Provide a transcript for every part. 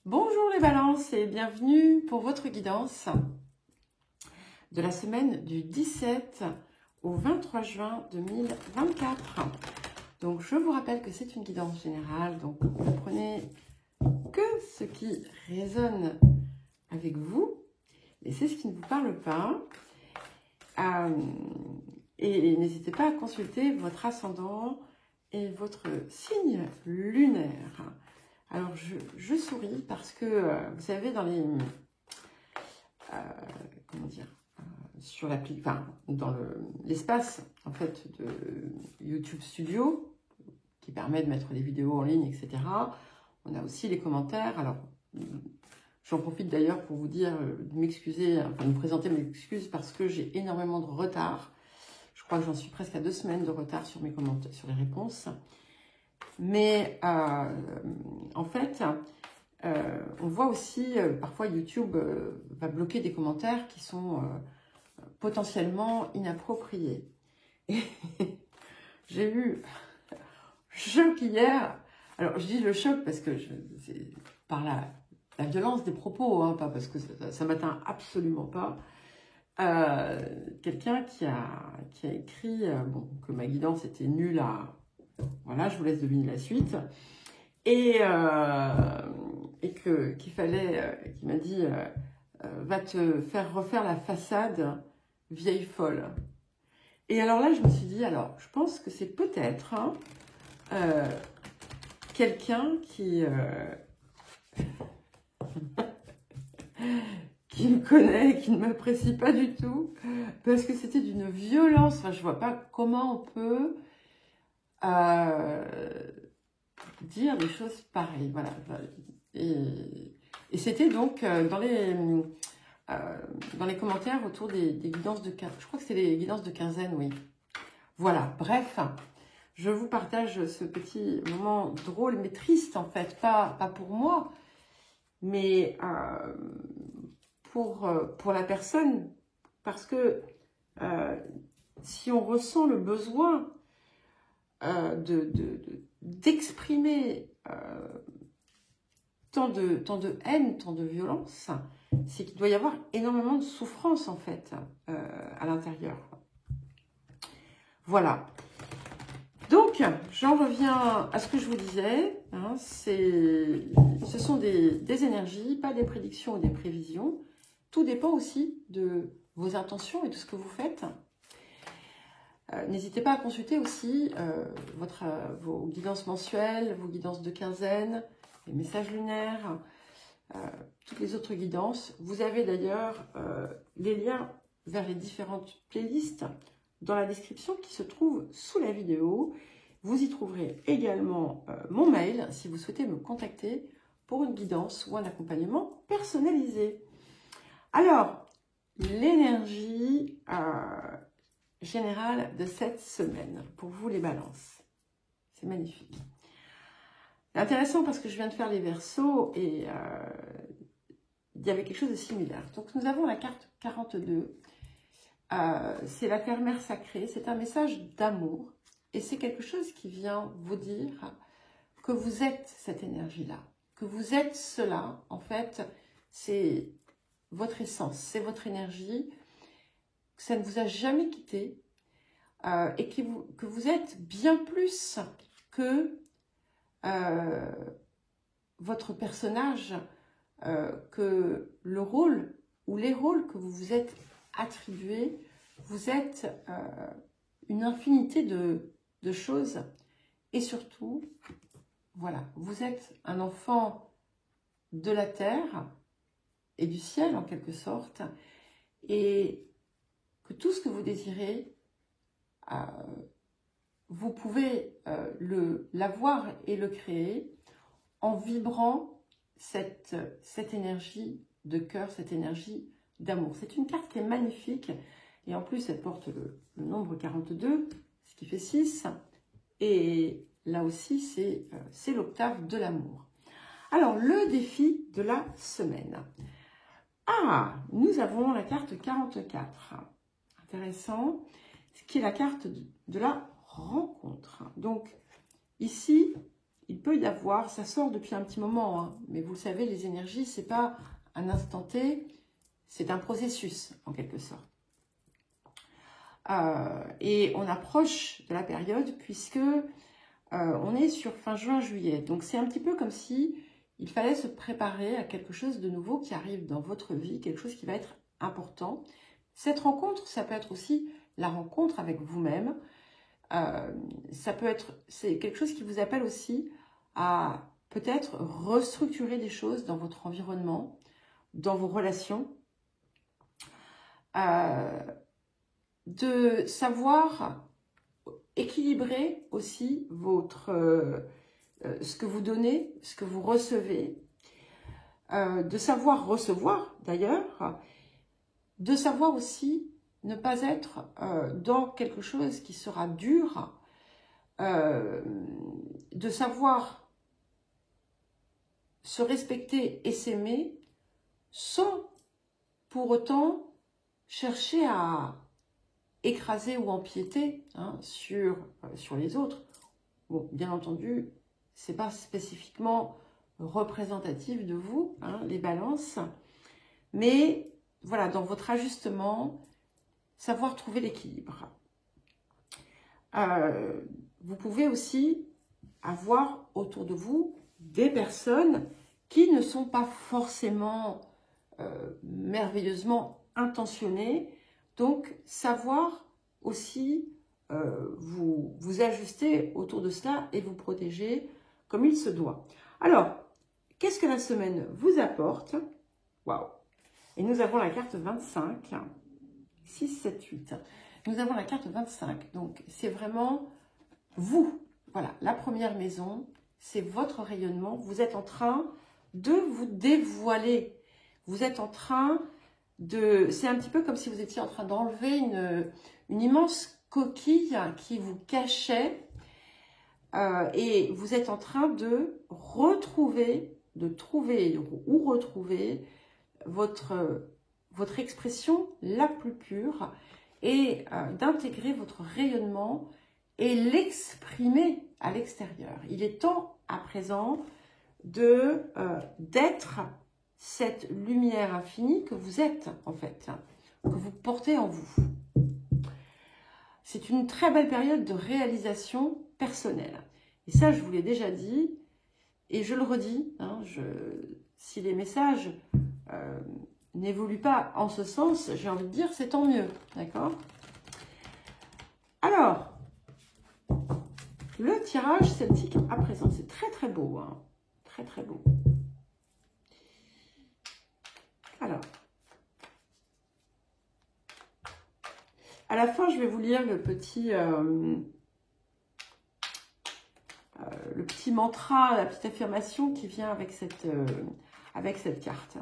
Bonjour les balances et bienvenue pour votre guidance de la semaine du 17 au 23 juin 2024. Donc je vous rappelle que c'est une guidance générale, donc vous ne prenez que ce qui résonne avec vous, et c'est ce qui ne vous parle pas. Et n'hésitez pas à consulter votre ascendant et votre signe lunaire. Alors, je souris parce que, vous savez, dans les... comment dire sur l'appli, enfin, dans l'espace, en fait, de YouTube Studio, qui permet de mettre des vidéos en ligne, etc. On a aussi les commentaires. Alors, j'en profite d'ailleurs pour vous dire, de m'excuser, enfin, de me présenter mes excuses parce que j'ai énormément de retard. Je crois que j'en suis presque à 2 semaines de retard sur mes commentaires, sur les réponses. Mais en fait, on voit aussi, parfois YouTube va bloquer des commentaires qui sont potentiellement inappropriés. Et j'ai eu choc hier. Alors, je dis le choc parce que c'est par la violence des propos, hein, pas parce que ça m'atteint absolument pas. Quelqu'un qui a écrit bon, que ma guidance était nulle à... Voilà, je vous laisse deviner la suite. Et qu'il fallait, qui m'a dit, va te faire refaire la façade vieille folle. Et alors là, je me suis dit, alors, je pense que c'est peut-être quelqu'un qui me connaît, qui ne m'apprécie pas du tout, parce que c'était d'une violence. Enfin, je vois pas comment on peut dire des choses pareilles. Voilà. Et c'était donc dans les commentaires autour des guidances de quinzaine. Je crois que c'est les guidances de quinzaine, oui. Voilà, bref, je vous partage ce petit moment drôle, mais triste en fait, pas pour moi, mais pour la personne, parce que si on ressent le besoin d'exprimer tant de haine, tant de violence, c'est qu'il doit y avoir énormément de souffrance en fait à l'intérieur. Voilà. Donc, j'en reviens à ce que je vous disais. Hein, ce sont des énergies, pas des prédictions ou des prévisions. Tout dépend aussi de vos intentions et de ce que vous faites. N'hésitez pas à consulter aussi vos guidances mensuelles, vos guidances de quinzaine, les messages lunaires, toutes les autres guidances. Vous avez d'ailleurs les liens vers les différentes playlists dans la description qui se trouvent sous la vidéo. Vous y trouverez également mon mail si vous souhaitez me contacter pour une guidance ou un accompagnement personnalisé. Alors, l'énergie générale de cette semaine pour vous les balances. C'est magnifique. C'est intéressant parce que je viens de faire les Verseaux et il y avait quelque chose de similaire. Donc nous avons la carte 42. C'est la terre-mère sacrée. C'est un message d'amour et c'est quelque chose qui vient vous dire que vous êtes cette énergie-là, que vous êtes cela. En fait, c'est votre essence, c'est votre énergie, que ça ne vous a jamais quitté et que vous êtes bien plus que votre personnage, que le rôle ou les rôles que vous vous êtes attribués. Vous êtes une infinité de choses et surtout, voilà, vous êtes un enfant de la terre et du ciel en quelque sorte et que tout ce que vous désirez, vous pouvez l'avoir et le créer en vibrant cette énergie de cœur, cette énergie d'amour. C'est une carte qui est magnifique et en plus elle porte le nombre 42, ce qui fait 6 et là aussi c'est l'octave de l'amour. Alors le défi de la semaine. Ah, nous avons la carte 44. Intéressant. Ce qui est la carte de la rencontre. Donc, ici, il peut y avoir, ça sort depuis un petit moment, hein, mais vous le savez, les énergies, c'est pas un instant T, c'est un processus, en quelque sorte. Et on approche de la période puisque on est sur fin juin-juillet. Donc c'est un petit peu comme si il fallait se préparer à quelque chose de nouveau qui arrive dans votre vie, quelque chose qui va être important. Cette rencontre, ça peut être aussi la rencontre avec vous-même. Ça peut être, c'est quelque chose qui vous appelle aussi à peut-être restructurer des choses dans votre environnement, dans vos relations, de savoir équilibrer aussi votre, ce que vous donnez, ce que vous recevez, de savoir recevoir d'ailleurs, de savoir aussi ne pas être dans quelque chose qui sera dur, de savoir se respecter et s'aimer sans pour autant chercher à écraser ou empiéter hein, sur les autres. Bon, bien entendu, c'est pas spécifiquement représentatif de vous, hein, les balances, mais voilà, dans votre ajustement, savoir trouver l'équilibre. Vous pouvez aussi avoir autour de vous des personnes qui ne sont pas forcément merveilleusement intentionnées, donc savoir aussi vous ajuster autour de cela et vous protéger comme il se doit. Alors, qu'est-ce que la semaine vous apporte? Waouh! Et nous avons la carte 25, 6, 7, 8. Nous avons la carte 25, donc c'est vraiment vous. Voilà, la première maison, c'est votre rayonnement. Vous êtes en train de vous dévoiler. Vous êtes en train de... C'est un petit peu comme si vous étiez en train d'enlever une immense coquille qui vous cachait et vous êtes en train de retrouver, ou retrouver votre expression la plus pure et d'intégrer votre rayonnement et l'exprimer à l'extérieur. Il est temps à présent d'être cette lumière infinie que vous êtes en fait, que vous portez en vous. C'est une très belle période de réalisation personnelle. Et ça, je vous l'ai déjà dit, et je le redis, hein, si les messages n'évoluent pas en ce sens, j'ai envie de dire, c'est tant mieux, d'accord? Alors, le tirage celtique à présent, c'est très très beau, hein, très très beau. Alors, à la fin, je vais vous lire le petit mantra, la petite affirmation qui vient avec cette carte.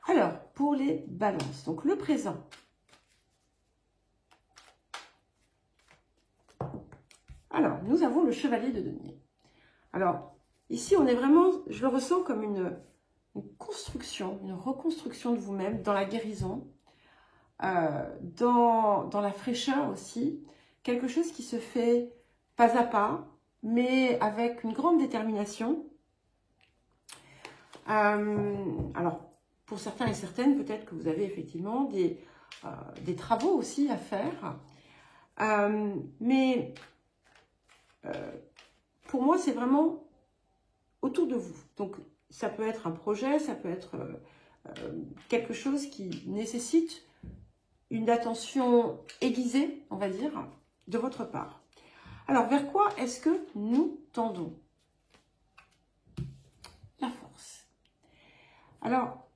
Alors, pour les balances, donc le présent. Alors, nous avons le chevalier de denier. Alors, ici, on est vraiment, je le ressens comme une construction, une reconstruction de vous-même dans la guérison, dans la fraîcheur aussi, quelque chose qui se fait pas à pas, mais avec une grande détermination. Alors, pour certains et certaines, peut-être que vous avez effectivement des travaux aussi à faire, mais pour moi, c'est vraiment autour de vous. Donc, ça peut être un projet, ça peut être quelque chose qui nécessite une attention aiguisée, on va dire, de votre part. Alors, vers quoi est-ce que nous tendons? La force. Alors,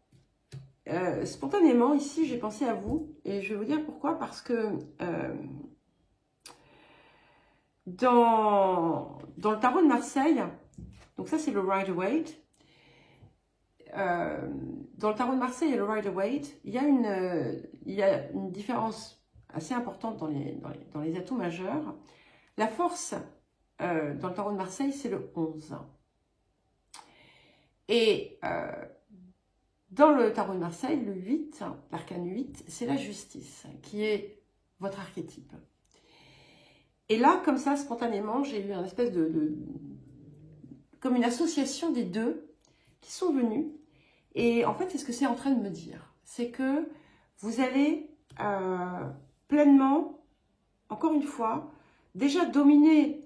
spontanément, ici, j'ai pensé à vous, et je vais vous dire pourquoi, parce que dans le tarot de Marseille, donc ça c'est le Rider-Waite, dans le tarot de Marseille et le Rider-Waite, il y a une différence assez importante dans les atouts majeurs. La force dans le tarot de Marseille, c'est le 11. Et dans le tarot de Marseille, le 8, l'arcane 8, c'est la justice, qui est votre archétype. Et là, comme ça, spontanément, j'ai eu un espèce comme une association des deux qui sont venus. Et en fait, c'est ce que c'est en train de me dire. C'est que vous allez pleinement, encore une fois, déjà dominer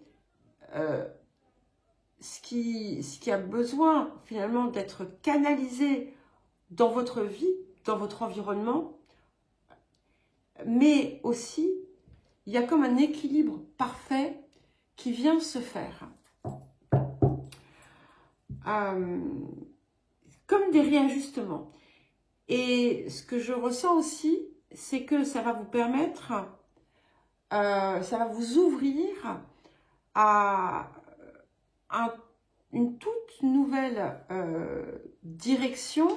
ce qui a besoin finalement d'être canalisé dans votre vie, dans votre environnement, mais aussi, il y a comme un équilibre parfait qui vient se faire. Comme des réajustements. Et ce que je ressens aussi, c'est que ça va vous permettre, ça va vous ouvrir à une toute nouvelle direction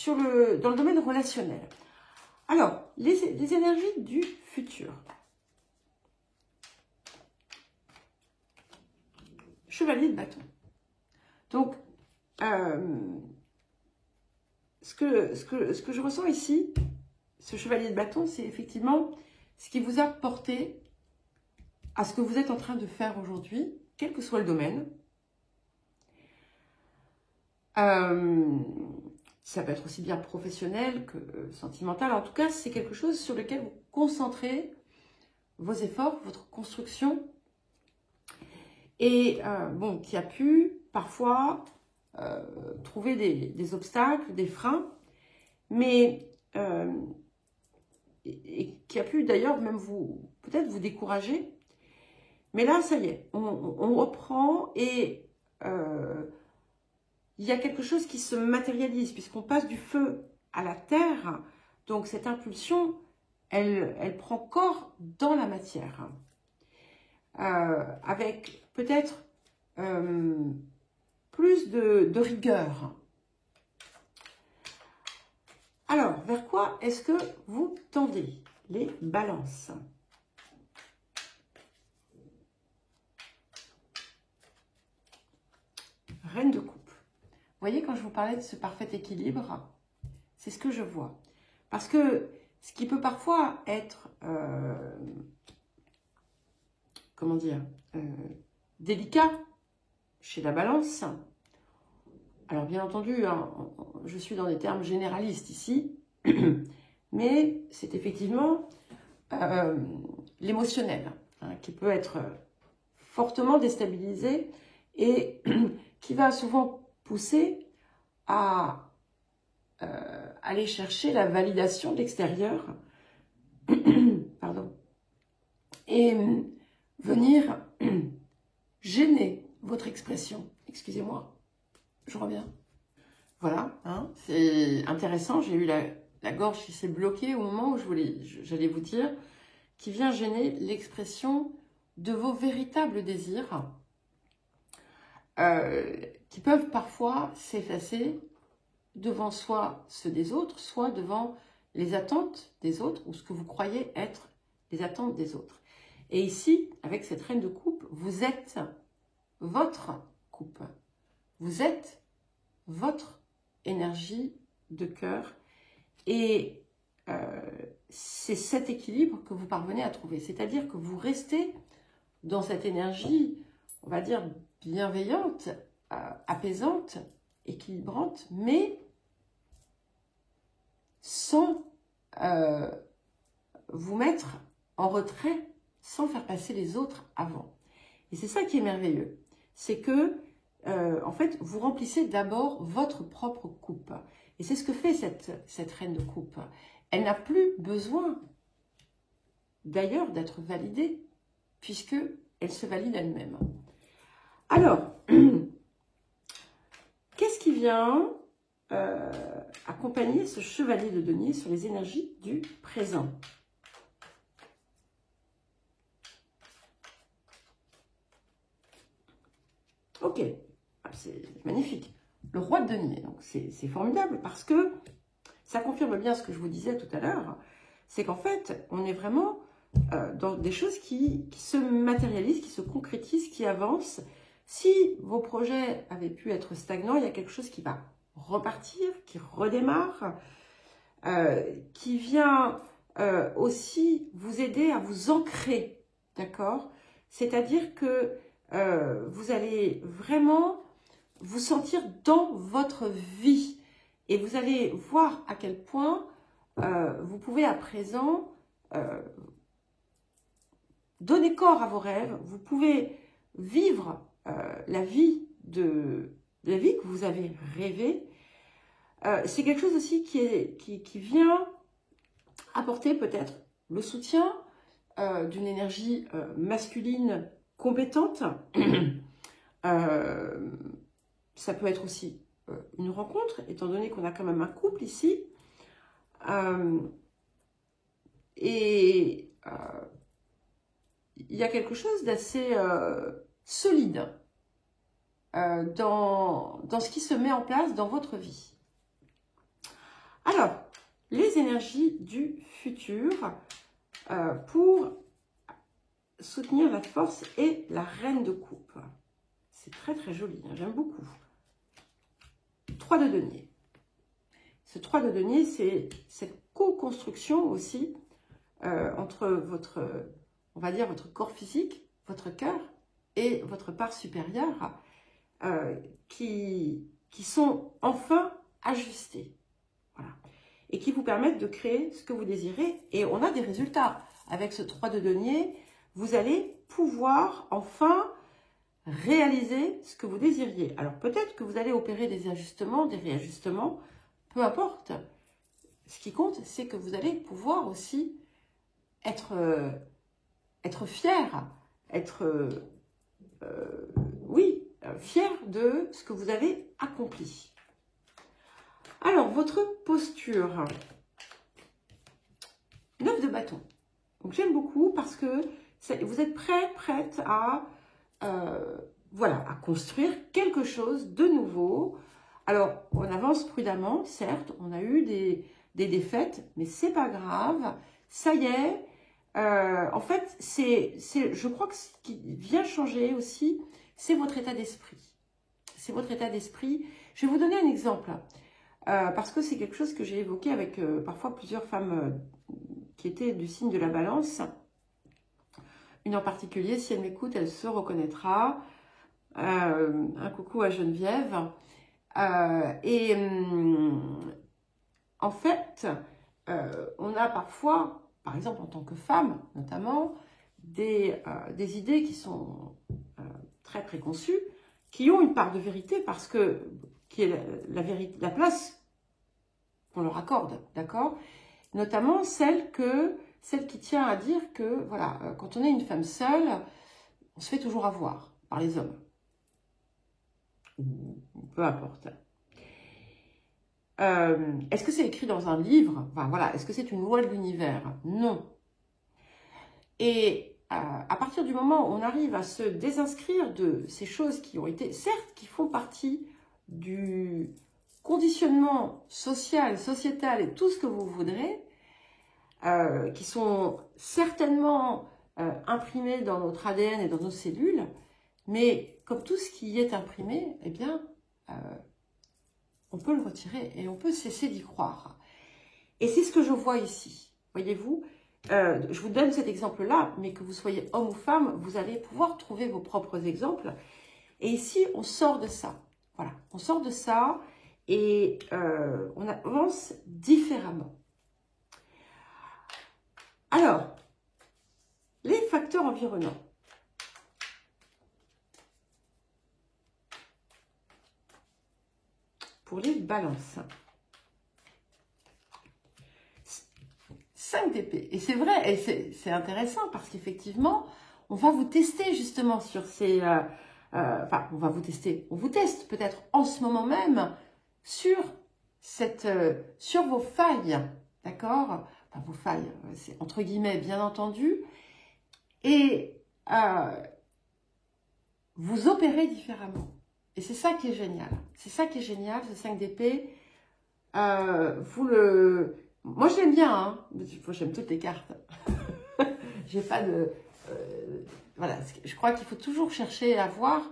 dans le domaine relationnel. Alors, les énergies du futur. Chevalier de bâton. Donc, ce que je ressens ici, ce chevalier de bâton, c'est effectivement ce qui vous a porté à ce que vous êtes en train de faire aujourd'hui, quel que soit le domaine. Ça peut être aussi bien professionnel que sentimental. En tout cas, c'est quelque chose sur lequel vous concentrez vos efforts, votre construction. Et bon, qui a pu parfois trouver des obstacles, des freins, mais et qui a pu d'ailleurs même peut-être vous décourager. Mais là, ça y est, on reprend et il y a quelque chose qui se matérialise puisqu'on passe du feu à la terre. Donc cette impulsion, elle prend corps dans la matière. Avec peut-être plus de rigueur. Alors, vers quoi est-ce que vous tendez? Les balances. Reine de coupe. Vous voyez, quand je vous parlais de ce parfait équilibre, c'est ce que je vois. Parce que ce qui peut parfois être, comment dire, délicat chez la balance, alors bien entendu, hein, je suis dans des termes généralistes ici, mais c'est effectivement l'émotionnel, hein, qui peut être fortement déstabilisé et qui va souvent pousser à aller chercher la validation de l'extérieur, pardon, et venir gêner votre expression. Excusez-moi, je reviens. Voilà, hein, c'est intéressant, j'ai eu la gorge qui s'est bloquée au moment où j'allais vous dire, qui vient gêner l'expression de vos véritables désirs, qui peuvent parfois s'effacer devant soit ceux des autres, soit devant les attentes des autres, ou ce que vous croyez être les attentes des autres. Et ici, avec cette reine de coupe, vous êtes votre coupe. Vous êtes votre énergie de cœur. Et c'est cet équilibre que vous parvenez à trouver. C'est-à-dire que vous restez dans cette énergie, on va dire, bienveillante, apaisante, équilibrante, mais sans vous mettre en retrait, sans faire passer les autres avant. Et c'est ça qui est merveilleux. C'est que, en fait, vous remplissez d'abord votre propre coupe. Et c'est ce que fait cette reine de coupe. Elle n'a plus besoin, d'ailleurs, d'être validée, puisqu'elle se valide elle-même. Alors, qu'est-ce qui vient accompagner ce chevalier de denier sur les énergies du présent? Ok, c'est magnifique. Le roi de denier, donc c'est formidable parce que ça confirme bien ce que je vous disais tout à l'heure, c'est qu'en fait, on est vraiment dans des choses qui se matérialisent, qui se concrétisent, qui avancent. Si vos projets avaient pu être stagnants, il y a quelque chose qui va repartir, qui redémarre, qui vient aussi vous aider à vous ancrer, d'accord? C'est-à-dire que vous allez vraiment vous sentir dans votre vie. Et vous allez voir à quel point vous pouvez à présent donner corps à vos rêves. Vous pouvez vivre la vie que vous avez rêvé. C'est quelque chose aussi qui vient apporter peut-être le soutien d'une énergie masculine compétente. Ça peut être aussi une rencontre, étant donné qu'on a quand même un couple ici. Il y a quelque chose d'assez solide dans ce qui se met en place dans votre vie. Alors, les énergies du futur pour soutenir la force et la reine de coupe. C'est très très joli, hein, j'aime beaucoup. 3 de denier. Ce 3 de denier, c'est cette co-construction aussi entre votre, on va dire, votre corps physique, votre cœur et votre part supérieure qui sont enfin ajustés. Voilà. Et qui vous permettent de créer ce que vous désirez. Et on a des résultats. Avec ce 3 de denier, vous allez pouvoir enfin réaliser ce que vous désiriez. Alors peut-être que vous allez opérer des ajustements, des réajustements, peu importe. Ce qui compte, c'est que vous allez pouvoir aussi être fier, fier de ce que vous avez accompli. Alors, votre posture. 9 de bâton. Donc, j'aime beaucoup parce que vous êtes prête à, à construire quelque chose de nouveau. Alors, on avance prudemment, certes, on a eu des défaites, mais c'est pas grave. Ça y est, en fait, je crois que ce qui vient changer aussi, c'est votre état d'esprit. C'est votre état d'esprit. Je vais vous donner un exemple, parce que c'est quelque chose que j'ai évoqué avec parfois plusieurs femmes qui étaient du signe de la Balance. Une en particulier, si elle m'écoute, elle se reconnaîtra. Un coucou à Geneviève. En fait, on a parfois, par exemple en tant que femme notamment, des idées qui sont très préconçues, qui ont une part de vérité parce que qui est la place qu'on leur accorde, d'accord? Notamment celle qui tient à dire que voilà, quand on est une femme seule, on se fait toujours avoir par les hommes. Peu importe. Est-ce que c'est écrit dans un livre? Enfin, voilà. Est-ce que c'est une loi de l'univers? Non. Et à partir du moment où on arrive à se désinscrire de ces choses qui ont été, certes, qui font partie du conditionnement social, sociétal et tout ce que vous voudrez, qui sont certainement imprimés dans notre ADN et dans nos cellules, mais comme tout ce qui est imprimé, eh bien, on peut le retirer et on peut cesser d'y croire. Et c'est ce que je vois ici. Voyez-vous, je vous donne cet exemple-là, mais que vous soyez homme ou femme, vous allez pouvoir trouver vos propres exemples. Et ici, on sort de ça. Voilà, on sort de ça et on avance différemment. Alors, les facteurs environnants. Pour les balances. 5 d'épée. Et c'est vrai, et c'est intéressant parce qu'effectivement, on va vous tester justement sur ces... enfin, on va vous tester. On vous teste peut-être en ce moment même sur vos failles. D'accord? Enfin, vos failles, c'est entre guillemets, bien entendu. Et vous opérez différemment. Et c'est ça qui est génial. C'est ça qui est génial, ce 5 d'épée. Moi, je l'aime bien. Hein. J'aime toutes les cartes. J'ai pas de... voilà. Je crois qu'il faut toujours chercher à voir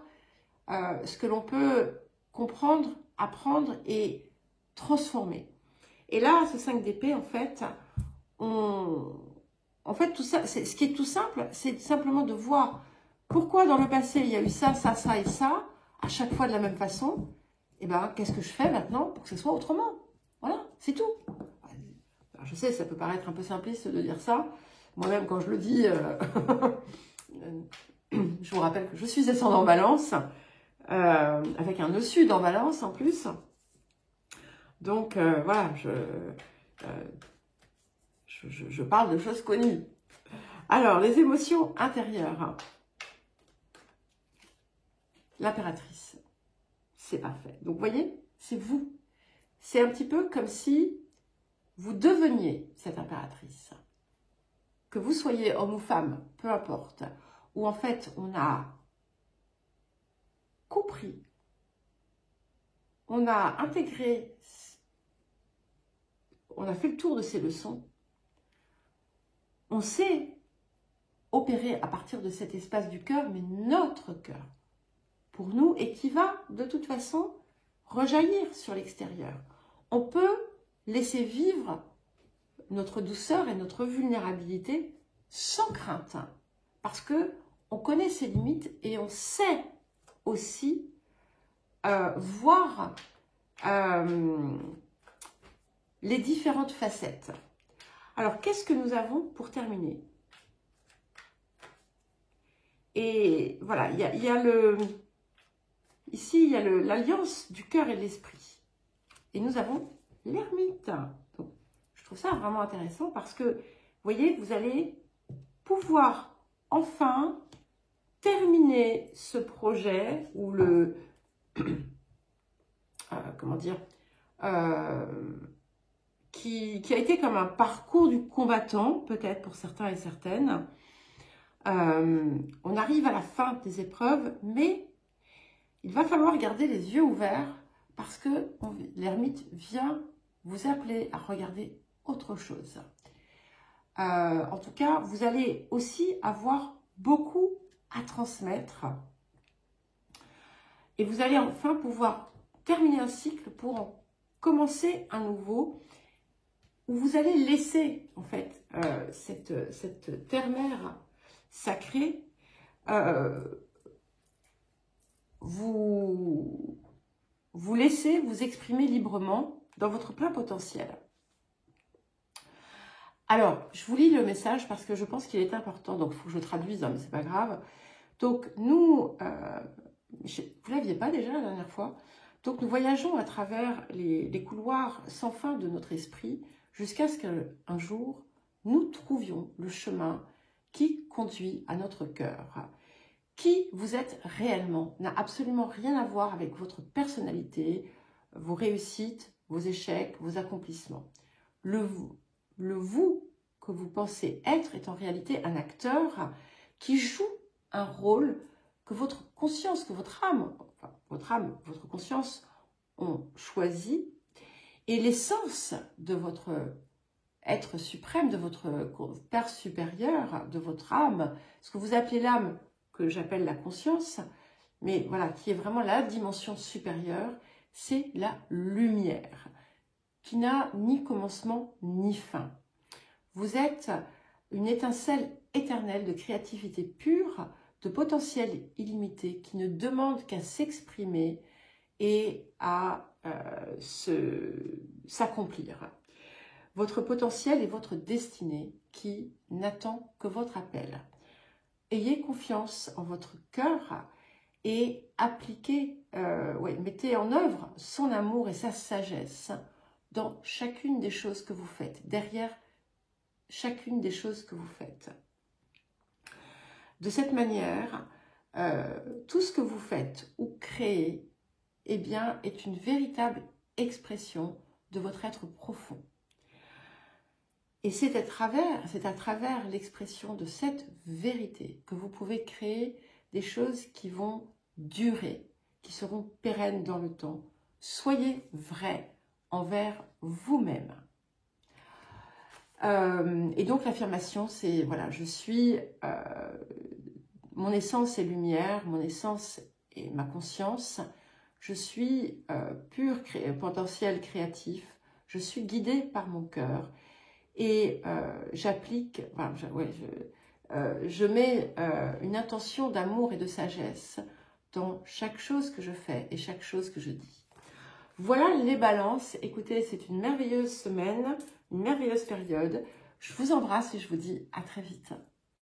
ce que l'on peut comprendre, apprendre et transformer. Et là, ce 5 d'épée, en fait, tout ça, ce qui est tout simple, c'est simplement de voir Pourquoi dans le passé, il y a eu ça, ça, ça et ça, à chaque fois de la même façon? Eh bien, qu'est-ce que je fais maintenant pour que ce soit autrement? Voilà, c'est tout. Alors, je sais, ça peut paraître un peu simpliste de dire ça. Moi-même, quand je le dis, je vous rappelle que je suis ascendant Balance, avec un nœud sud en Balance en plus. Donc, voilà, je parle de choses connues. Alors, les émotions intérieures. L'impératrice. C'est parfait. Donc, vous voyez, c'est vous. C'est un petit peu comme si vous deveniez cette impératrice. Que vous soyez homme ou femme, peu importe. Où en fait, on a compris, on a intégré, on a fait le tour de ces leçons. On sait opérer à partir de cet espace du cœur, mais notre cœur, pour nous, et qui va de toute façon rejaillir sur l'extérieur. On peut laisser vivre notre douceur et notre vulnérabilité sans crainte, parce que on connaît ses limites et on sait aussi voir les différentes facettes. Alors, qu'est-ce que nous avons pour terminer? Et voilà, ici, il y a l'alliance du cœur et de l'esprit. Et nous avons l'ermite. Donc, je trouve ça vraiment intéressant parce que, vous voyez, vous allez pouvoir enfin terminer ce projet ou comment dire, qui a été comme un parcours du combattant, peut-être pour certains et certaines. On arrive à la fin des épreuves, mais il va falloir garder les yeux ouverts parce que l'ermite vient vous appeler à regarder autre chose. En tout cas, vous allez aussi avoir beaucoup à transmettre et vous allez enfin pouvoir terminer un cycle pour en commencer un nouveau où vous allez laisser en fait cette terre-mère sacrée vous laissez vous exprimer librement dans votre plein potentiel. Alors, je vous lis le message parce que je pense qu'il est important, donc il faut que je traduise, hein, mais c'est pas grave. Donc, nous, vous ne l'aviez pas déjà la dernière fois, donc nous voyageons à travers les couloirs sans fin de notre esprit jusqu'à ce qu'un jour, nous trouvions le chemin qui conduit à notre cœur. Qui vous êtes réellement n'a absolument rien à voir avec votre personnalité, vos réussites, vos échecs, vos accomplissements. Le vous que vous pensez être est en réalité un acteur qui joue un rôle que votre conscience, que votre âme, votre conscience ont choisi. Et l'essence de votre être suprême, de votre Père supérieur, de votre âme, ce que vous appelez l'âme, que j'appelle la conscience, mais voilà, qui est vraiment la dimension supérieure, c'est la lumière, qui n'a ni commencement ni fin. Vous êtes une étincelle éternelle de créativité pure, de potentiel illimité, qui ne demande qu'à s'exprimer et à s'accomplir. Votre potentiel est votre destinée qui n'attend que votre appel. Ayez confiance en votre cœur et appliquez, mettez en œuvre son amour et sa sagesse dans chacune des choses que vous faites, derrière chacune des choses que vous faites. De cette manière, tout ce que vous faites ou créez, eh bien, est une véritable expression de votre être profond. Et c'est à travers l'expression de cette vérité que vous pouvez créer des choses qui vont durer, qui seront pérennes dans le temps. Soyez vrai envers vous-même. Et donc l'affirmation, c'est, voilà, je suis, mon essence est lumière, mon essence est ma conscience, je suis pur potentiel créatif, je suis guidée par mon cœur. Et j'applique, Je mets une intention d'amour et de sagesse dans chaque chose que je fais et chaque chose que je dis. Voilà les balances. Écoutez, c'est une merveilleuse semaine, une merveilleuse période. Je vous embrasse et je vous dis à très vite.